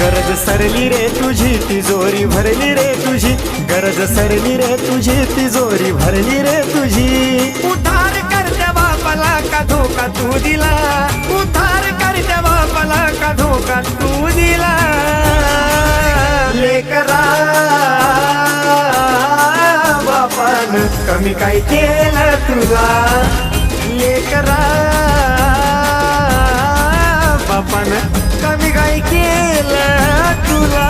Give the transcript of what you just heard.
गरज सरली रे तुझी तिजोरी भरली रे तुझी, गरज सरली रे तुझी तिजोरी भरली रे तुझी। उद्धार कर त्या बापाला का धोका तू दिला, उद्धार कर त्या बापाला का धोका तू दिला। लेकरा बापान कमी काय केलं तुला, लेकरा बापान कमी काय केलं तुला।